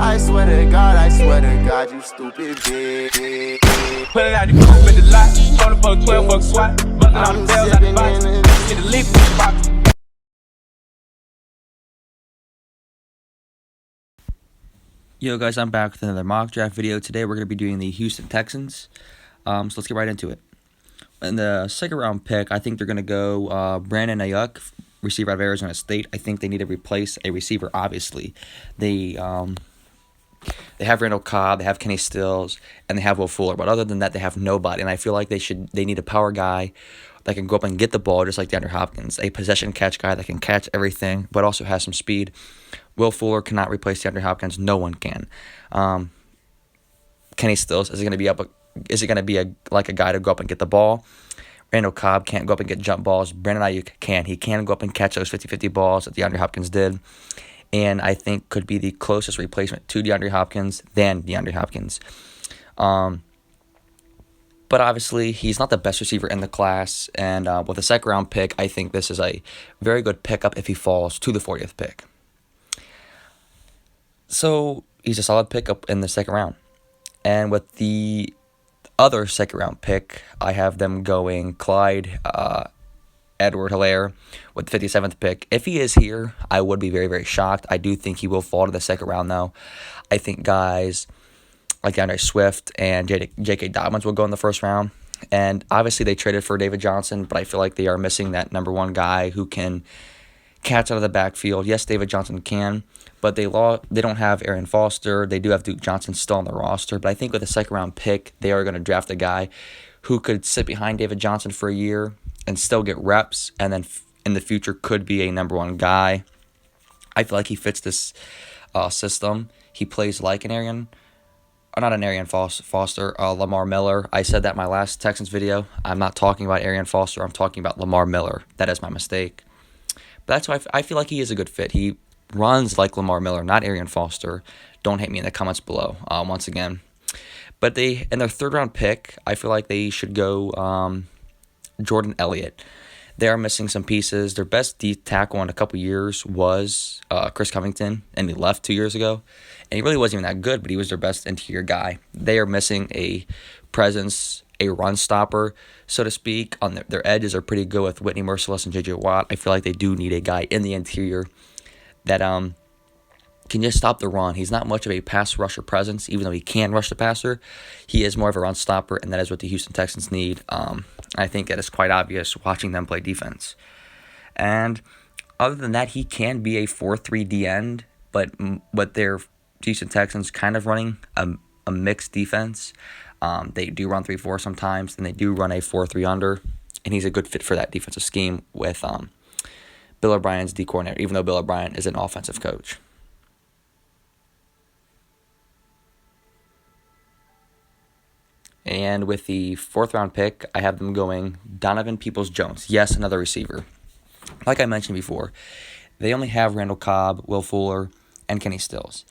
I swear to God, you stupid bitch. Put it out, you come with the lot. Phone for a 12-buck swat. Bustin' all the bells out the box. Get the leaf in the box. Yo guys, I'm back with another mock draft video. Today we're going to be doing the Houston Texans. So let's get right into it. In the second round pick, I think they're going to go Brandon Aiyuk, receiver out of Arizona State. I think they need to replace a receiver, obviously. They have Randall Cobb, they have Kenny Stills, and they have Will Fuller. But other than that, they have nobody. And I feel like they need a power guy that can go up and get the ball just like DeAndre Hopkins. A possession catch guy that can catch everything, but also has some speed. Will Fuller cannot replace DeAndre Hopkins. No one can. Kenny Stills, is it going to be a guy to go up and get the ball? Randall Cobb can't go up and get jump balls. Brandon Aiyuk can. He can go up and catch those 50-50 balls that DeAndre Hopkins did. And I think could be the closest replacement to DeAndre Hopkins than DeAndre Hopkins. But obviously, he's not the best receiver in the class. And with a second-round pick, I think this is a very good pickup if he falls to the 40th pick. So he's a solid pickup in the second round. And with the other second-round pick, I have them going Clyde EdwardsHelaire with the 57th pick. If he is here, I would be very, very shocked. I do think he will fall to the second round, though. I think guys like DeAndre Swift and J.K. Dobbins will go in the first round. And obviously they traded for David Johnson, but I feel like they are missing that number one guy who can catch out of the backfield. Yes, David Johnson can, but they don't have Arian Foster. They do have Duke Johnson still on the roster. But I think with a second-round pick, they are going to draft a guy who could sit behind David Johnson for a year and still get reps, and then in the future could be a number one guy. I feel like he fits this system. He plays like Lamar Miller. I said that in my last Texans video. I'm not talking about Arian Foster. I'm talking about Lamar Miller. That is my mistake. But that's why I feel like he is a good fit. He runs like Lamar Miller, not Arian Foster. Don't hate me in the comments below once again. But in their third-round pick, I feel like they should go Jordan Elliott. They are missing some pieces. Their best D tackle in a couple years was Chris Covington, and he left 2 years ago. And he really wasn't even that good, but he was their best interior guy. They are missing a presence, a run stopper, so to speak. On their edges are pretty good with Whitney Merciless and J.J. Watt. I feel like they do need a guy in the interior that can just stop the run. He's not much of a pass rusher presence, even though he can rush the passer. He is more of a run stopper, and that is what the Houston Texans need. I think that is quite obvious watching them play defense. And other than that, he can be a 4-3 D end, but their Houston Texans kind of running a mixed defense. They do run 3-4 sometimes, and they do run a 4-3 under, and he's a good fit for that defensive scheme with Bill O'Brien's D coordinator, even though Bill O'Brien is an offensive coach. And with the fourth-round pick, I have them going Donovan Peoples-Jones. Yes, another receiver. Like I mentioned before, they only have Randall Cobb, Will Fuller, and Kenny Stills.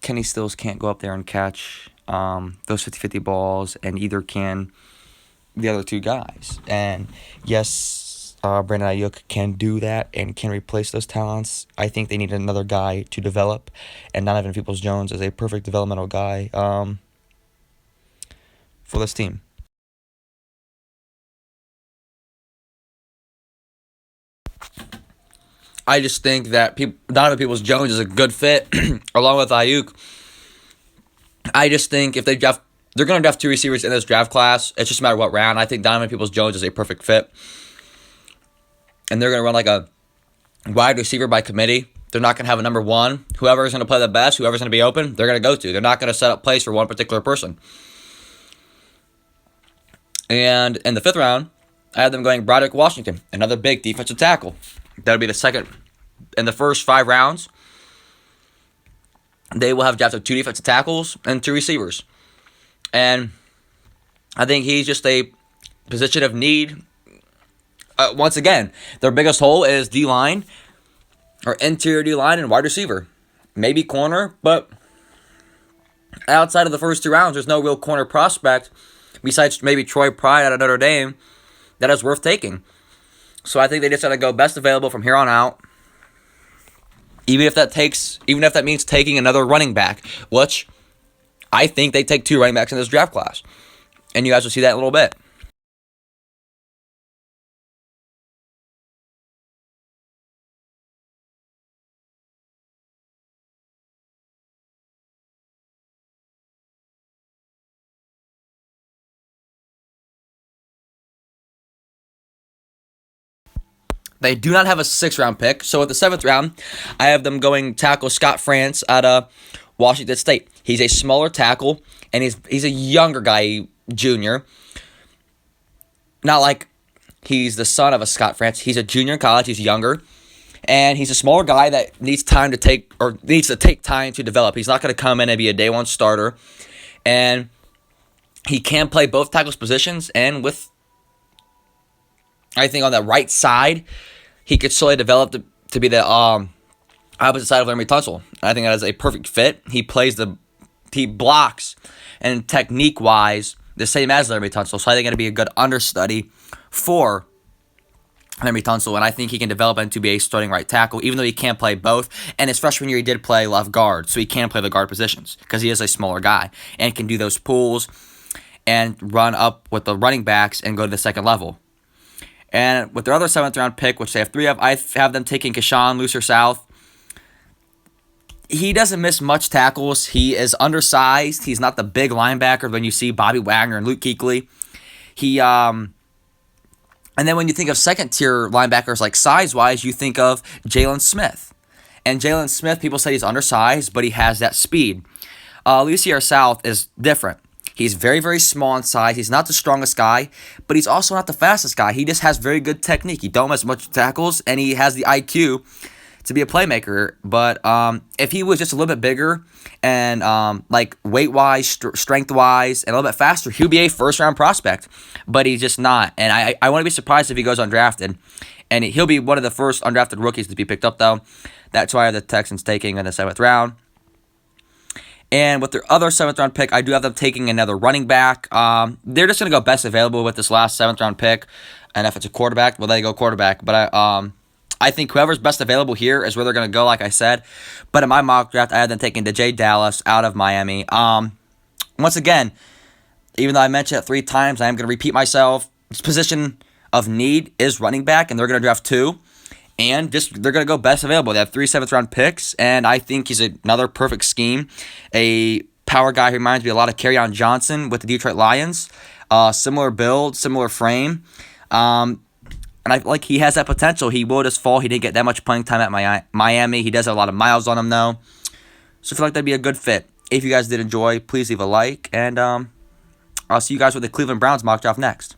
Kenny Stills can't go up there and catch those 50-50 balls, and either can the other two guys. And yes, Brandon Aiyuk can do that and can replace those talents. I think they need another guy to develop, and Donovan Peoples-Jones is a perfect developmental guy for this team. I just think that Donovan Peoples-Jones is a good fit along with Aiyuk. I just think if they're going to draft two receivers in this draft class. It's just a matter of what round. I think Donovan Peoples-Jones is a perfect fit. And they're going to run like a wide receiver by committee. They're not going to have a number one. Whoever's going to play the best, whoever's going to be open, they're going to go to. They're not going to set up plays for one particular person. And in the fifth round, I have them going Broderick Washington, another big defensive tackle. That would be the second. In the first 5 rounds, they will have drafted 2 defensive tackles and 2 receivers. And I think he's just a position of need. Once again, their biggest hole is D-line, or interior D-line and wide receiver. Maybe corner, but outside of the first 2 rounds, there's no real corner prospect besides maybe Troy Pride out of Notre Dame that is worth taking. So I think they just got to go best available from here on out. Even if that means taking another running back, which I think they take 2 running backs in this draft class. And you guys will see that in a little bit. They do not have a 6th-round pick, so at the 7th round, I have them going tackle Scot France out of Washington State. He's a smaller tackle, and he's a younger guy, junior. Not like he's the son of a Scot France. He's a junior in college. He's younger, and he's a smaller guy that needs to take time to develop. He's not going to come in and be a day one starter, and he can play both tackles positions, and with I think on the right side, he could slowly develop to be the opposite side of Laremy Tunsil. I think that is a perfect fit. He blocks, and technique-wise, the same as Laremy Tunsil. So I think it'll be a good understudy for Laremy Tunsil, and I think he can develop into be a starting right tackle, even though he can't play both. And his freshman year, he did play left guard, so he can play the guard positions because he is a smaller guy and can do those pulls and run up with the running backs and go to the second level. And with their other 7th-round pick, which they have 3 of, I have them taking Kashan South. He doesn't miss much tackles. He is undersized. He's not the big linebacker when you see Bobby Wagner and Luke Kuechly. And then when you think of second-tier linebackers, like size-wise, you think of Jalen Smith. And Jalen Smith, people say he's undersized, but he has that speed. Lucien South is different. He's very, very small in size. He's not the strongest guy, but he's also not the fastest guy. He just has very good technique. He don't miss much tackles, and he has the IQ to be a playmaker. But if he was just a little bit bigger and like weight-wise, strength-wise, and a little bit faster, he'd be a first-round prospect. But he's just not. And I wouldn't be surprised if he goes undrafted. And he'll be one of the first undrafted rookies to be picked up, though. That's why the Texans taking in the 7th round. And with their other 7th-round pick, I do have them taking another running back. They're just going to go best available with this last 7th-round pick. And if it's a quarterback, well, they go quarterback. But I think whoever's best available here is where they're going to go, like I said. But in my mock draft, I had them taking DeJay Dallas out of Miami. Once again, even though I mentioned it 3 times, I am going to repeat myself. This position of need is running back, and they're going to draft 2. And they're going to go best available. They have 3 7th-round picks, and I think he's another perfect scheme. A power guy who reminds me a lot of Kerryon Johnson with the Detroit Lions. Similar build, similar frame. And I like he has that potential. He will just fall. He didn't get that much playing time at Miami. He does have a lot of miles on him, though. So I feel like that'd be a good fit. If you guys did enjoy, please leave a like. And I'll see you guys with the Cleveland Browns mock draft next.